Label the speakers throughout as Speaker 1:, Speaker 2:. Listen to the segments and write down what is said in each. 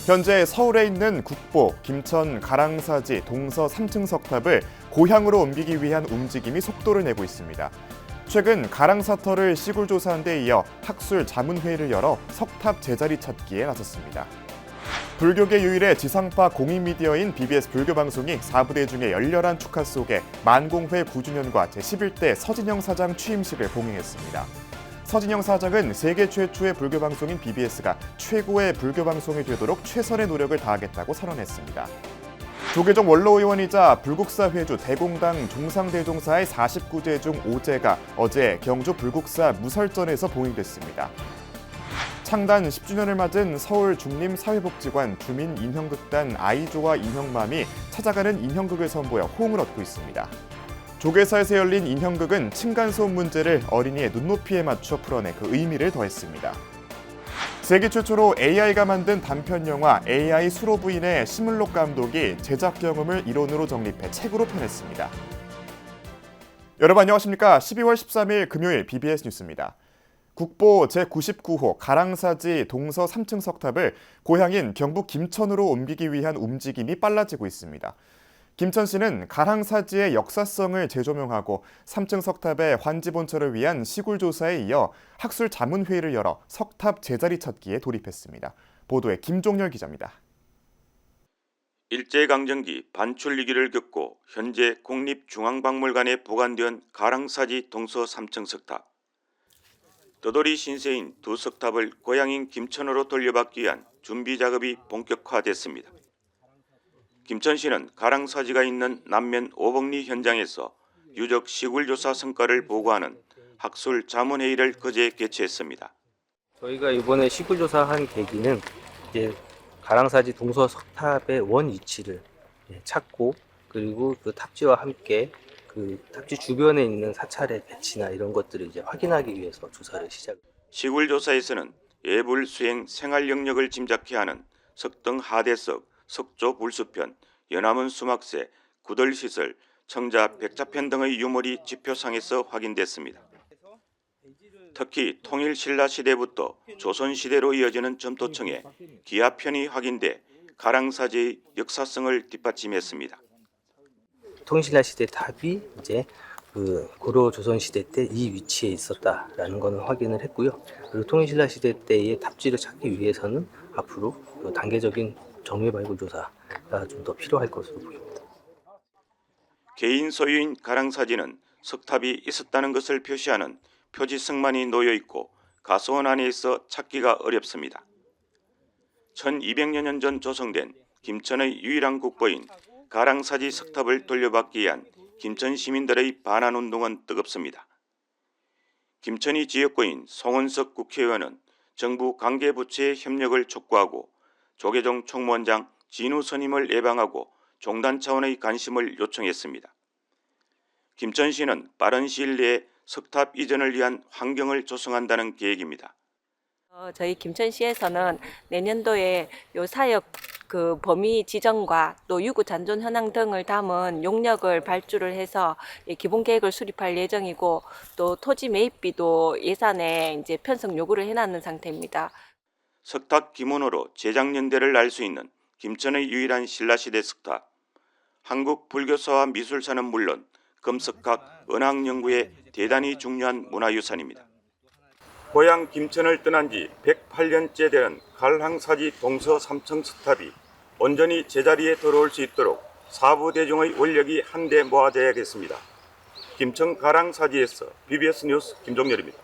Speaker 1: 현재 서울에 있는 국보, 김천 가랑사지 동서 3층 석탑을 고향으로 옮기기 위한 움직임이 속도를 내고 있습니다. 최근 가랑사터를 시굴 조사한 데 이어 학술 자문회의를 열어 석탑 제자리 찾기에 나섰습니다. 불교계 유일의 지상파 공익미디어인 BBS 불교방송이 4부대 중에 열렬한 축하 속에 만공회 9주년과 제11대 서진영 사장 취임식을 봉행했습니다. 서진영 사장은 세계 최초의 불교방송인 BBS가 최고의 불교방송이 되도록 최선의 노력을 다하겠다고 선언했습니다. 조계종 원로의원이자 불국사 회주 대공당 종상대종사의 49제 중 5제가 어제 경주 불국사 무설전에서 봉행됐습니다. 창단 10주년을 맞은 서울 중림사회복지관 주민인형극단 아이조와 인형맘이 찾아가는 인형극을 선보여 호응을 얻고 있습니다. 조계사에서 열린 인형극은 층간소음 문제를 어린이의 눈높이에 맞춰 풀어내 그 의미를 더했습니다. 세계 최초로 AI가 만든 단편영화 AI 수로 부인의 심을록 감독이 제작 경험을 이론으로 정립해 책으로 펴냈습니다. 여러분 안녕하십니까? 12월 13일 금요일 BBS 뉴스입니다. 국보 제99호 가랑사지 동서 3층 석탑을 고향인 경북 김천으로 옮기기 위한 움직임이 빨라지고 있습니다. 김천시는 가랑사지의 역사성을 재조명하고 3층 석탑의 환지본처를 위한 시굴 조사에 이어 학술 자문회의를 열어 석탑 제자리 찾기에 돌입했습니다. 보도에 김종열 기자입니다.
Speaker 2: 일제강점기 반출 위기를 겪고 현재 국립중앙박물관에 보관된 가랑사지 동서 3층 석탑. 떠돌이 신세인 두 석탑을 고향인 김천으로 돌려받기 위한 준비 작업이 본격화됐습니다. 김천시는 가랑사지가 있는 남면 오복리 현장에서 유적 시굴조사 성과를 보고하는 학술 자문회의를 그제 개최했습니다.
Speaker 3: 저희가 이번에 시굴조사한 계기는 이제 가랑사지 동서 석탑의 원 위치를 찾고 그리고 그 탑지와 함께 그 탑지 주변에 있는 사찰의 배치나 이런 것들을 이제 확인하기 위해서 조사를 시작합니다.
Speaker 2: 시굴조사에서는 예불 수행 생활 영역을 짐작케 하는 석등 하대석, 석조 불수편, 연화문 수막새, 구덜시설, 청자 백자편 등의 유물이 지표상에서 확인됐습니다. 특히 통일신라 시대부터 조선시대로 이어지는 점토층에 기하편이 확인돼 가랑사지의 역사성을 뒷받침했습니다.
Speaker 3: 통일신라 시대 탑이 이제 그 고려 조선 시대 때 이 위치에 있었다라는 것을 확인을 했고요. 그리고 통일신라 시대 때의 탑지를 찾기 위해서는 앞으로 그 단계적인 정밀 발굴 조사가 좀 더 필요할 것으로 보입니다.
Speaker 2: 개인 소유인 가랑사지는 석탑이 있었다는 것을 표시하는 표지석만이 놓여 있고 가수원 안에 있어 찾기가 어렵습니다. 1200여 년 전 조성된 김천의 유일한 국보인 가랑사지 석탑을 돌려받기 위한 김천 시민들의 반환운동은 뜨겁습니다. 김천이 지역구인 송원석 국회의원은 정부 관계부처의 협력을 촉구하고 조계종 총무원장 진우 선임을 예방하고 종단 차원의 관심을 요청했습니다. 김천시는 빠른 시일 내에 석탑 이전을 위한 환경을 조성한다는 계획입니다.
Speaker 4: 저희 김천시에서는 내년도에 요 사역 그 범위 지정과 또 유구 잔존 현황 등을 담은 용역을 발주를 해서 기본 계획을 수립할 예정이고 또 토지 매입비도 예산에 이제 편성 요구를 해놨는 상태입니다.
Speaker 2: 석탑 기문으로 제작연대를 알 수 있는 김천의 유일한 신라시대 석탑. 한국 불교사와 미술사는 물론 금석학, 은학연구에 대단히 중요한 문화유산입니다. 고향 김천을 떠난 지 108년째 되는 가랑사지 동서 3층 석탑이 온전히 제자리에 들어올 수 있도록 사부대중의 원력이 한데 모아져야겠습니다. 김천 가랑사지에서 BBS 뉴스 김종열입니다.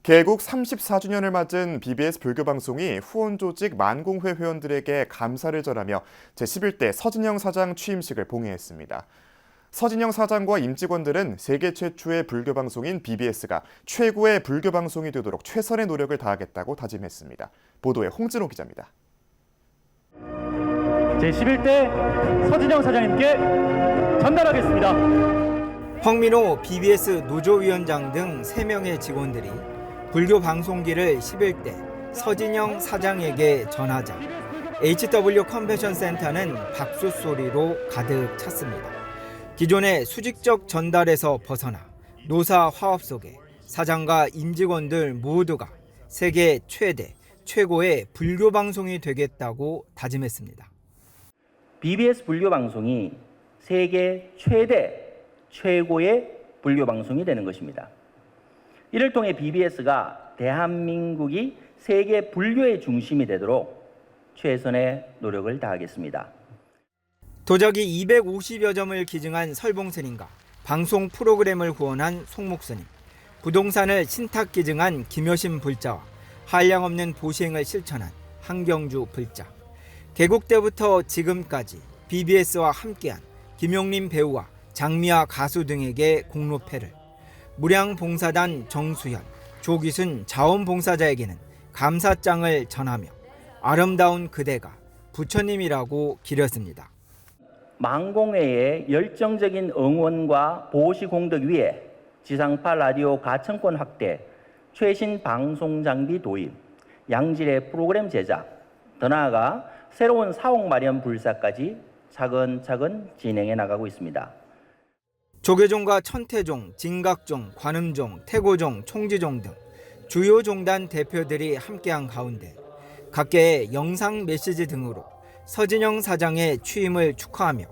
Speaker 1: 개국 34주년을 맞은 BBS 불교방송이 후원조직 만공회 회원들에게 감사를 전하며 제11대 서진영 사장 취임식을 봉행했습니다. 서진영 사장과 임직원들은 세계 최초의 불교방송인 BBS가 최고의 불교방송이 되도록 최선의 노력을 다하겠다고 다짐했습니다. 보도에 홍진호 기자입니다.
Speaker 5: 제11대 서진영 사장님께 전달하겠습니다.
Speaker 6: 황민호 BBS 노조위원장 등 3명의 직원들이 불교 방송기를 11대 서진영 사장에게 전하자 HW 컨벤션 센터는 박수 소리로 가득 찼습니다. 기존의 수직적 전달에서 벗어나 노사 화합 속에 사장과 임직원들 모두가 세계 최대 최고의 불교 방송이 되겠다고 다짐했습니다.
Speaker 7: BBS 불교 방송이 세계 최고의 불교 방송이 되는 것입니다. 이를 통해 BBS가 대한민국이 세계 불교의 중심이 되도록 최선의 노력을 다하겠습니다.
Speaker 6: 도적이 250여 점을 기증한 설봉스님과 방송 프로그램을 후원한 송목스님, 부동산을 신탁 기증한 김효신 불자와 한량없는 보시행을 실천한 한경주 불자, 개국 때부터 지금까지 BBS와 함께한 김용림 배우와 장미아 가수 등에게 공로패를, 무량봉사단 정수현, 조기순 자원봉사자에게는 감사장을 전하며 아름다운 그대가 부처님이라고 기렸습니다.
Speaker 7: 망공회의 열정적인 응원과 보시 공덕 위에 지상파 라디오 가청권 확대, 최신 방송 장비 도입, 양질의 프로그램 제작, 더 나아가 새로운 사옥 마련 불사까지 차근차근 진행해 나가고 있습니다.
Speaker 6: 조계종과 천태종, 진각종, 관음종, 태고종, 총지종 등 주요 종단 대표들이 함께한 가운데 각계의 영상 메시지 등으로 서진영 사장의 취임을 축하하며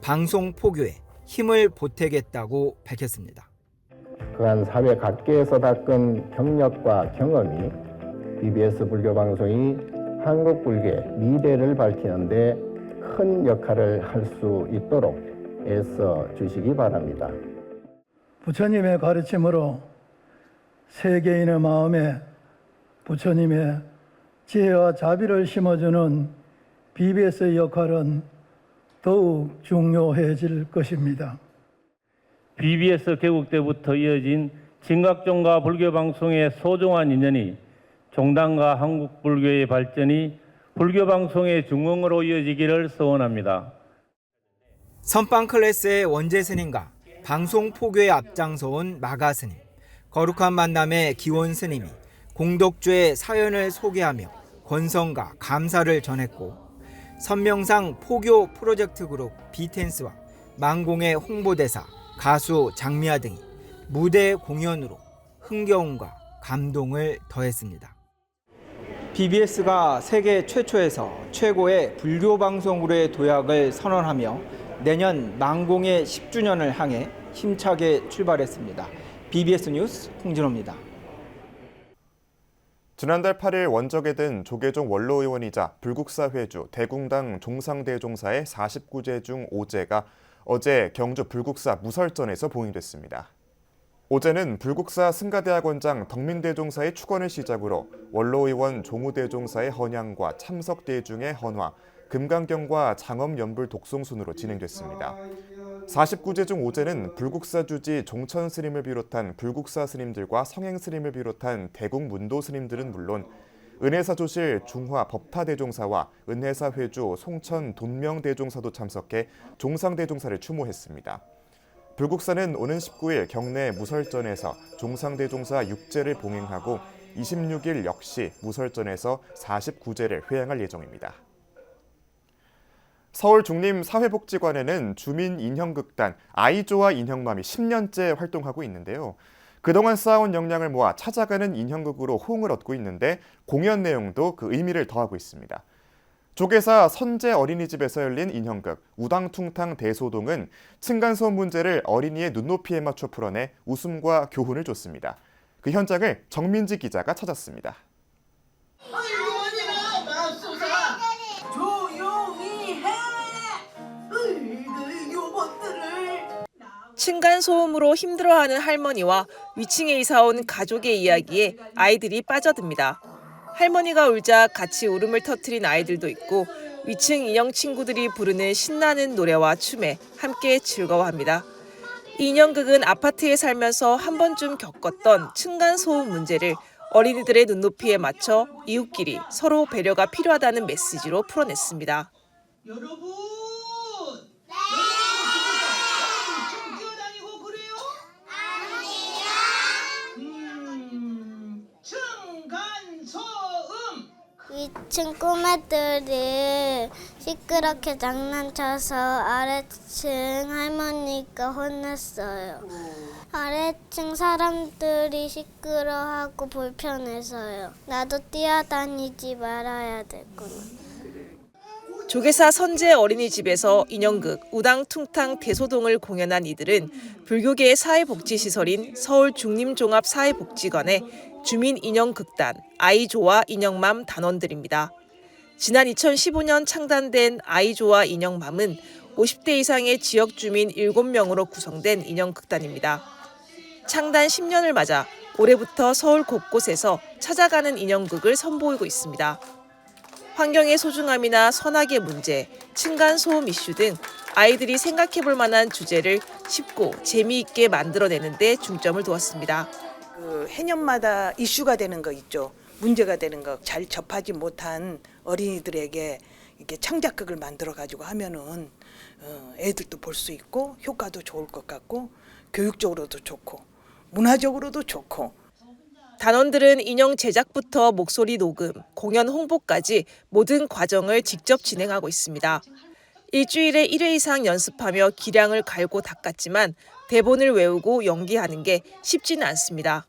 Speaker 6: 방송 포교에 힘을 보태겠다고 밝혔습니다.
Speaker 8: 그간 사회 각계에서 닦은 경력과 경험이 BBS 불교 방송이 한국 불교의 미래를 밝히는 데 큰 역할을 할 수 있도록 애써 주시기 바랍니다.
Speaker 9: 부처님의 가르침으로 세계인의 마음에 부처님의 지혜와 자비를 심어주는 BBS의 역할은 더욱 중요해질 것입니다.
Speaker 10: BBS 개국 때부터 이어진 진각종과 불교 방송의 소중한 인연이 종단과 한국 불교의 발전이 불교 방송의 중흥으로 이어지기를 소원합니다.
Speaker 6: 선빵 클래스의 원재 스님과 방송 포교에 앞장서온 마가 스님, 거룩한 만남의 기원 스님이 공덕주의 사연을 소개하며 권성과 감사를 전했고, 선명상 포교 프로젝트 그룹 비텐스와 망공의 홍보대사 가수 장미아 등이 무대 공연으로 흥겨움과 감동을 더했습니다. BBS가 세계 최초에서 최고의 불교 방송으로의 도약을 선언하며 내년 망공의 10주년을 향해 힘차게 출발했습니다. BBS 뉴스 홍진호입니다.
Speaker 1: 지난달 8일 원적에 든 조계종 원로의원이자 불국사 회주 대궁당 종상대종사의 49제 중 5제가 어제 경주 불국사 무설전에서 봉인됐습니다. 오제는 불국사 승가대학원장 덕민대종사의 축원을 시작으로 원로의원 조무대종사의 헌양과 참석대중의 헌화, 금강경과 장엄연불 독송순으로 진행됐습니다. 49제 중 5제는 불국사 주지 종천 스님을 비롯한 불국사 스님들과 성행 스님을 비롯한 대궁 문도 스님들은 물론 은혜사 조실 중화 법타대종사와 은혜사 회주 송천 돈명대종사도 참석해 종상대종사를 추모했습니다. 불국사는 오는 19일 경내 무설전에서 종상대종사 6제를 봉행하고 26일 역시 무설전에서 49제를 회행할 예정입니다. 서울중림사회복지관에는 주민인형극단 아이조아 인형맘이 10년째 활동하고 있는데요. 그동안 쌓아온 역량을 모아 찾아가는 인형극으로 호응을 얻고 있는데 공연 내용도 그 의미를 더하고 있습니다. 조계사 선재 어린이집에서 열린 인형극 우당퉁탕 대소동은 층간소음 문제를 어린이의 눈높이에 맞춰 풀어내 웃음과 교훈을 줬습니다. 그 현장을 정민지 기자가 찾았습니다.
Speaker 11: 층간소음으로 힘들어하는 할머니와 위층에 이사온 가족의 이야기에 아이들이 빠져듭니다. 할머니가 울자 같이 울음을 터뜨린 아이들도 있고 위층 인형 친구들이 부르는 신나는 노래와 춤에 함께 즐거워합니다. 이 인형극은 아파트에 살면서 한 번쯤 겪었던 층간소음 문제를 어린이들의 눈높이에 맞춰 이웃끼리 서로 배려가 필요하다는 메시지로 풀어냈습니다.
Speaker 12: 여러분!
Speaker 13: 위층 꼬마들이 시끄럽게 장난쳐서 아래층 할머니가 혼났어요. 아래층 사람들이 시끄러워하고 불편해서요. 나도 뛰어다니지 말아야 됐구나.
Speaker 11: 조계사 선제 어린이집에서 인형극 우당퉁탕 대소동을 공연한 이들은 불교계의 사회복지시설인 서울중림종합사회복지관의 주민인형극단 아이조아 인형맘 단원들입니다. 지난 2015년 창단된 아이조아 인형맘은 50대 이상의 지역 주민 7명으로 구성된 인형극단입니다. 창단 10년을 맞아 올해부터 서울 곳곳에서 찾아가는 인형극을 선보이고 있습니다. 환경의 소중함이나 선악의 문제, 층간소음 이슈 등 아이들이 생각해볼 만한 주제를 쉽고 재미있게 만들어내는 데 중점을 두었습니다.
Speaker 12: 해년마다 이슈가 되는 거 있죠. 문제가 되는 거 잘 접하지 못한 어린이들에게 이렇게 창작극을 만들어가지고 하면은 애들도 볼 수 있고 효과도 좋을 것 같고 교육적으로도 좋고 문화적으로도 좋고.
Speaker 11: 단원들은 인형 제작부터 목소리 녹음, 공연 홍보까지 모든 과정을 직접 진행하고 있습니다. 일주일에 1회 이상 연습하며 기량을 갈고 닦았지만 대본을 외우고 연기하는 게 쉽지는 않습니다.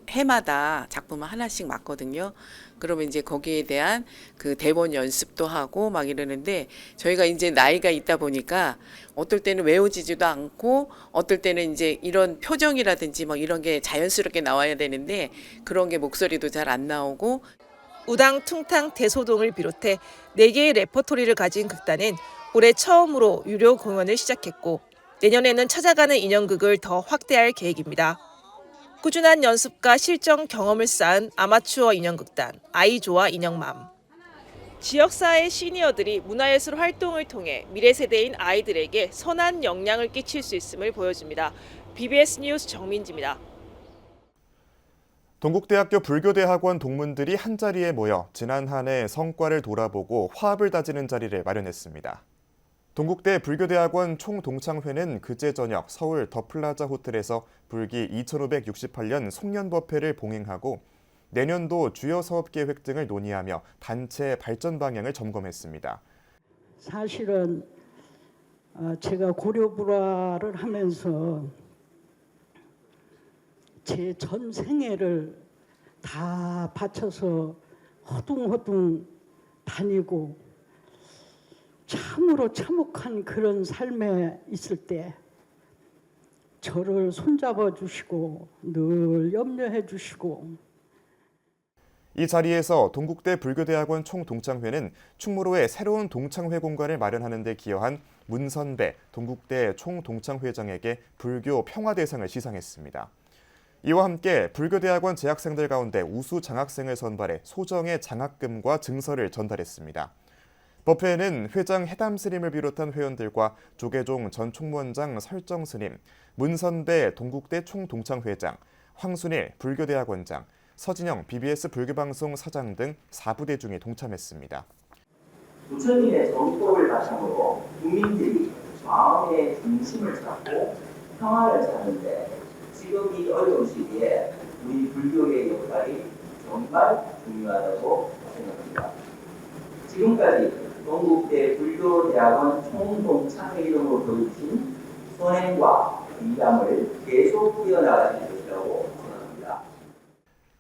Speaker 14: 해마다 작품을 하나씩 맡거든요. 그러면 이제 거기에 대한 그 대본 연습도 하고 막 이러는데 저희가 이제 나이가 있다 보니까 어떨 때는 외워지지도 않고 어떨 때는 이제 이런 표정이라든지 뭐 이런 게 자연스럽게 나와야 되는데 그런 게 목소리도 잘 안 나오고.
Speaker 11: 우당퉁탕 대소동을 비롯해 4개의 레퍼토리를 가진 극단은 올해 처음으로 유료 공연을 시작했고 내년에는 찾아가는 인형극을 더 확대할 계획입니다. 꾸준한 연습과 실전 경험을 쌓은 아마추어 인형극단 아이조아 인형맘. 지역사회 시니어들이 문화예술 활동을 통해 미래 세대인 아이들에게 선한 영향을 끼칠 수 있음을 보여줍니다. BBS 뉴스 정민지입니다.
Speaker 1: 동국대학교 불교대학원 동문들이 한자리에 모여 지난 한 해 성과를 돌아보고 화합을 다지는 자리를 마련했습니다. 동국대 불교대학원 총동창회는 그제 저녁 서울 더 플라자 호텔에서 불기 2568년 송년법회를 봉행하고 내년도 주요 사업 계획 등을 논의하며 단체 발전 방향을 점검했습니다.
Speaker 15: 사실은 제가 고려불화를 하면서 제 전 생애를 다 바쳐서 허둥허둥 다니고 참으로 참혹한 그런 삶에 있을 때 저를 손잡아 주시고 늘 염려해 주시고.
Speaker 1: 이 자리에서 동국대 불교대학원 총동창회는 충무로에 새로운 동창회 공간을 마련하는 데 기여한 문선배 동국대 총동창회장에게 불교 평화대상을 시상했습니다. 이와 함께 불교대학원 재학생들 가운데 우수 장학생을 선발해 소정의 장학금과 증서를 전달했습니다. 법회에는 회장 해담 스님을 비롯한 회원들과 조계종 전 총무원장 설정 스님, 문선배 동국대 총동창회장, 황순일 불교대학원장, 서진영 BBS 불교방송 사장 등 4부대 중이 동참했습니다.
Speaker 16: 부처님의 정법을 바탕으로 국민들이 마음의 중심을 잡고 평화를 찾는데 지금 이 어려운 시기에 우리 불교의 역할이 정말 중요하다고 생각합니다. 지금까지 동국대 불교대학원 총동창회 이름으로 보여주신 선행과 미담을 계속 이어나가실 것이라고 생각합니다.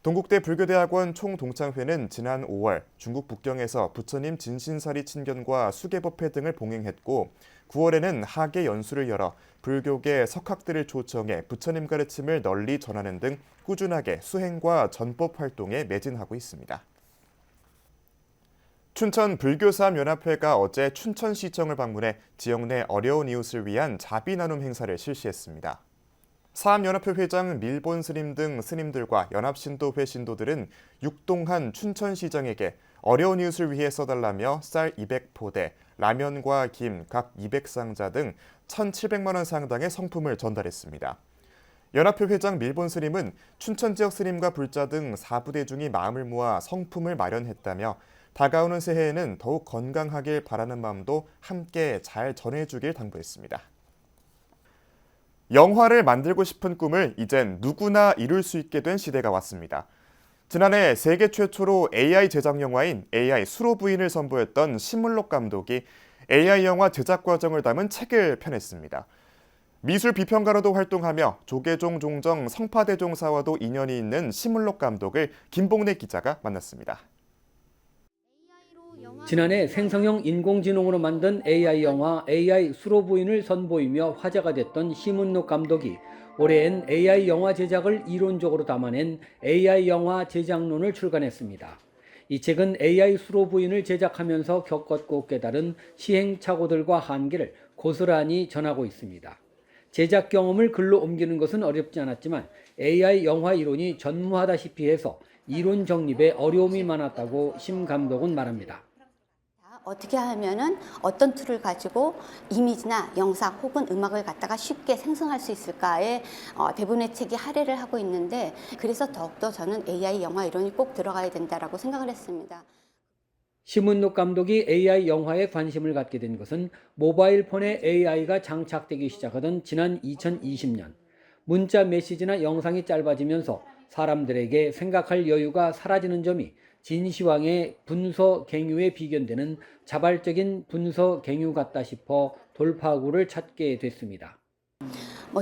Speaker 1: 동국대 불교대학원 총동창회는 지난 5월 중국 북경에서 부처님 진신사리 친견과 수계법회 등을 봉행했고 9월에는 하계 연수를 열어 불교계 석학들을 초청해 부처님 가르침을 널리 전하는 등 꾸준하게 수행과 전법 활동에 매진하고 있습니다. 춘천 불교사업연합회가 어제 춘천시청을 방문해 지역 내 어려운 이웃을 위한 자비 나눔 행사를 실시했습니다. 사업연합회 회장 밀본 스님 등 스님들과 연합신도회 신도들은 육동한 춘천시장에게 어려운 이웃을 위해 써달라며 쌀 200포대, 라면과 김 각 200상자 등 1,700만 원 상당의 성품을 전달했습니다. 연합회 회장 밀본 스님은 춘천 지역 스님과 불자 등 4부대 중이 마음을 모아 성품을 마련했다며 다가오는 새해에는 더욱 건강하길 바라는 마음도 함께 잘 전해주길 당부했습니다. 영화를 만들고 싶은 꿈을 이젠 누구나 이룰 수 있게 된 시대가 왔습니다. 지난해 세계 최초로 AI 제작 영화인 AI 수로 부인을 선보였던 신물록 감독이 AI 영화 제작 과정을 담은 책을 펴냈습니다. 미술 비평가로도 활동하며 조계종 종정 성파대종사와도 인연이 있는 심은록 감독을 김봉래 기자가 만났습니다.
Speaker 17: 지난해 생성형 인공지능으로 만든 AI 영화 AI 수로 부인을 선보이며 화제가 됐던 심은록 감독이 올해엔 AI 영화 제작을 이론적으로 담아낸 AI 영화 제작론을 출간했습니다. 이 책은 AI 수로 부인을 제작하면서 겪었고 깨달은 시행착오들과 한계를 고스란히 전하고 있습니다. 제작 경험을 글로 옮기는 것은 어렵지 않았지만 AI 영화 이론이 전무하다시피 해서 이론 정립에 어려움이 많았다고 심 감독은 말합니다.
Speaker 18: 어떻게 하면은 어떤 툴을 가지고 이미지나 영상 혹은 음악을 갖다가 쉽게 생성할 수 있을까에 대부분의 책이 할애를 하고 있는데, 그래서 더욱더 저는 AI 영화 이론이 꼭 들어가야 된다라고 생각을 했습니다.
Speaker 17: 심은록 감독이 AI 영화에 관심을 갖게 된 것은 모바일 폰에 AI가 장착되기 시작하던 지난 2020년, 문자 메시지나 영상이 짧아지면서 사람들에게 생각할 여유가 사라지는 점이 진시황의 분서갱유에 비견되는 자발적인 분서갱유 같다 싶어 돌파구를 찾게 됐습니다.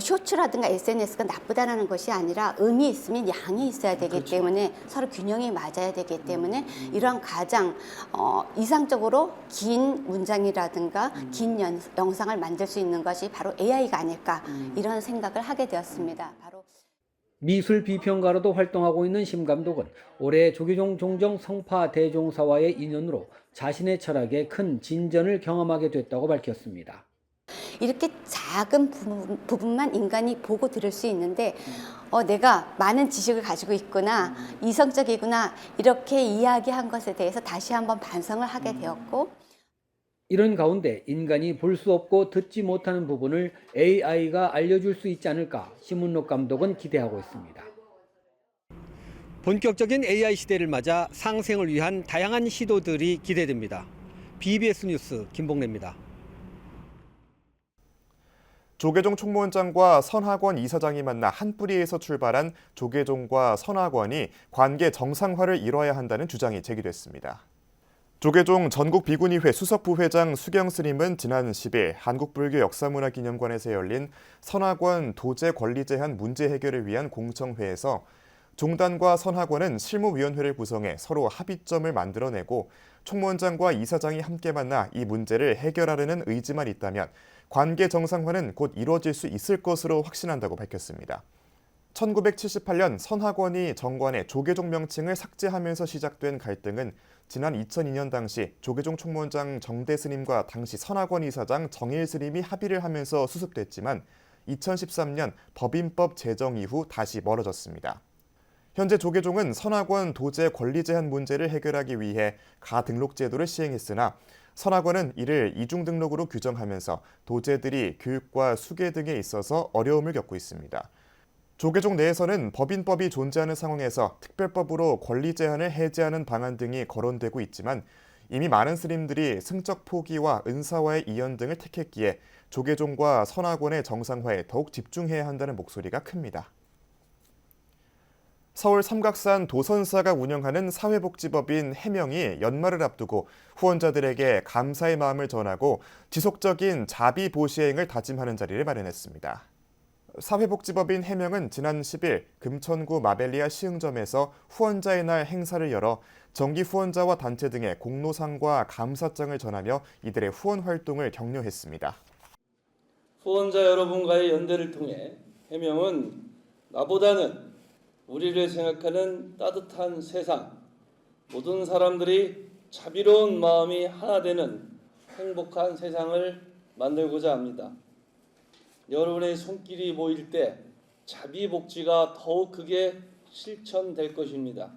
Speaker 18: 쇼츠라든가 SNS가 나쁘다는 것이 아니라 음이 있으면 양이 있어야 되기 때문에 서로 균형이 맞아야 되기 때문에 이러한 가장 이상적으로 긴 문장이라든가 긴 영상을 만들 수 있는 것이 바로 AI가 아닐까, 이런 생각을 하게 되었습니다. 바로
Speaker 17: 미술 비평가로도 활동하고 있는 심 감독은 올해 조계종 종정 성파대종사와의 인연으로 자신의 철학에 큰 진전을 경험하게 됐다고 밝혔습니다.
Speaker 18: 이렇게 작은 부분만 인간이 보고 들을 수 있는데 내가 많은 지식을 가지고 있구나, 이성적이구나, 이렇게 이야기한 것에 대해서 다시 한번 반성을 하게 되었고,
Speaker 17: 이런 가운데 인간이 볼 수 없고 듣지 못하는 부분을 AI가 알려줄 수 있지 않을까 심은록 감독은 기대하고 있습니다. 본격적인 AI 시대를 맞아 상생을 위한 다양한 시도들이 기대됩니다. BBS 뉴스 김봉래입니다.
Speaker 1: 조계종 총무원장과 선학원 이사장이 만나 한뿌리에서 출발한 조계종과 선학원이 관계 정상화를 이뤄야 한다는 주장이 제기됐습니다. 조계종 전국비구니회 수석부회장 수경스님은 지난 10일 한국불교역사문화기념관에서 열린 선학원 도제 권리 제한 문제 해결을 위한 공청회에서 종단과 선학원은 실무위원회를 구성해 서로 합의점을 만들어내고 총무원장과 이사장이 함께 만나 이 문제를 해결하려는 의지만 있다면 관계 정상화는 곧 이루어질 수 있을 것으로 확신한다고 밝혔습니다. 1978년 선학원이 정관의 조계종 명칭을 삭제하면서 시작된 갈등은 지난 2002년 당시 조계종 총무원장 정대 스님과 당시 선학원 이사장 정일 스님이 합의를 하면서 수습됐지만 2013년 법인법 제정 이후 다시 멀어졌습니다. 현재 조계종은 선학원 도제 권리 제한 문제를 해결하기 위해 가등록 제도를 시행했으나 선학원은 이를 이중등록으로 규정하면서 도제들이 교육과 수계 등에 있어서 어려움을 겪고 있습니다. 조계종 내에서는 법인법이 존재하는 상황에서 특별법으로 권리 제한을 해제하는 방안 등이 거론되고 있지만 이미 많은 스님들이 승적 포기와 은사와의 이연 등을 택했기에 조계종과 선학원의 정상화에 더욱 집중해야 한다는 목소리가 큽니다. 서울 삼각산 도선사가 운영하는 사회복지법인 해명이 연말을 앞두고 후원자들에게 감사의 마음을 전하고 지속적인 자비 보시행을 다짐하는 자리를 마련했습니다. 사회복지법인 해명은 지난 10일 금천구 마벨리아 시흥점에서 후원자의 날 행사를 열어 정기 후원자와 단체 등의 공로상과 감사장을 전하며 이들의 후원 활동을 격려했습니다.
Speaker 19: 후원자 여러분과의 연대를 통해 해명은 나보다는 우리를 생각하는 따뜻한 세상, 모든 사람들이 자비로운 마음이 하나 되는 행복한 세상을 만들고자 합니다. 여러분의 손길이 모일 때 자비복지가 더욱 크게 실천될 것입니다.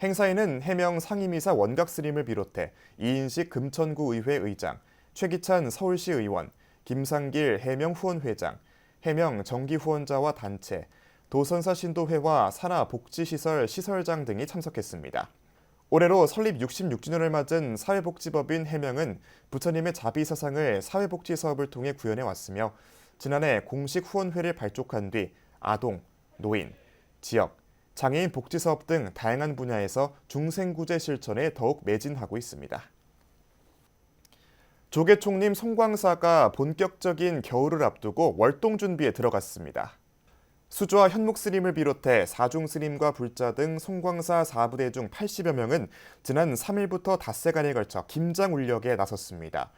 Speaker 1: 행사에는 해명 상임이사 원각스님을 비롯해 이인식 금천구 의회 의장, 최기찬 서울시 의원, 김상길 해명 후원회장, 해명 정기 후원자와 단체, 도선사 신도회와 산하복지시설 시설장 등이 참석했습니다. 올해로 설립 66주년을 맞은 사회복지법인 해명은 부처님의 자비 사상을 사회복지 사업을 통해 구현해 왔으며 지난해 공식 후원회를 발족한 뒤 아동, 노인, 지역, 장애인 복지 사업 등 다양한 분야에서 중생구제 실천에 더욱 매진하고 있습니다. 조계총림 송광사가 본격적인 겨울을 앞두고 월동 준비에 들어갔습니다. 수조와 현목 스님을 비롯해 사중 스님과 불자 등 송광사 4부대 중 80여 명은 지난 3일부터 닷새간에 걸쳐 김장 운력에 나섰습니다.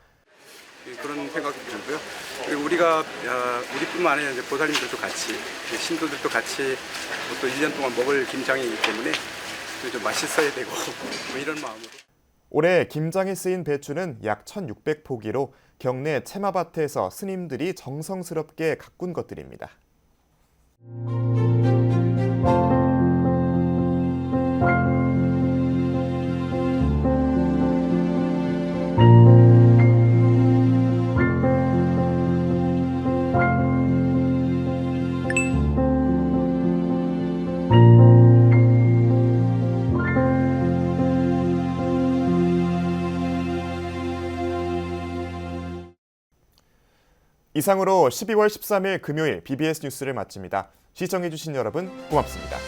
Speaker 20: 그런 생각이 들고요. 그리고 우리뿐만 아니라 이제 보살님들도 같이, 신도들도 같이 또 1년 동안 먹을 김장이기 때문에 좀 맛있어야 되고 뭐 이런 마음으로.
Speaker 1: 올해 김장에 쓰인 배추는 약 1,600포기로 경내 채마밭에서 스님들이 정성스럽게 가꾼 것들입니다. 이상으로 12월 13일 금요일 BBS 뉴스를 마칩니다. 시청해주신 여러분 고맙습니다.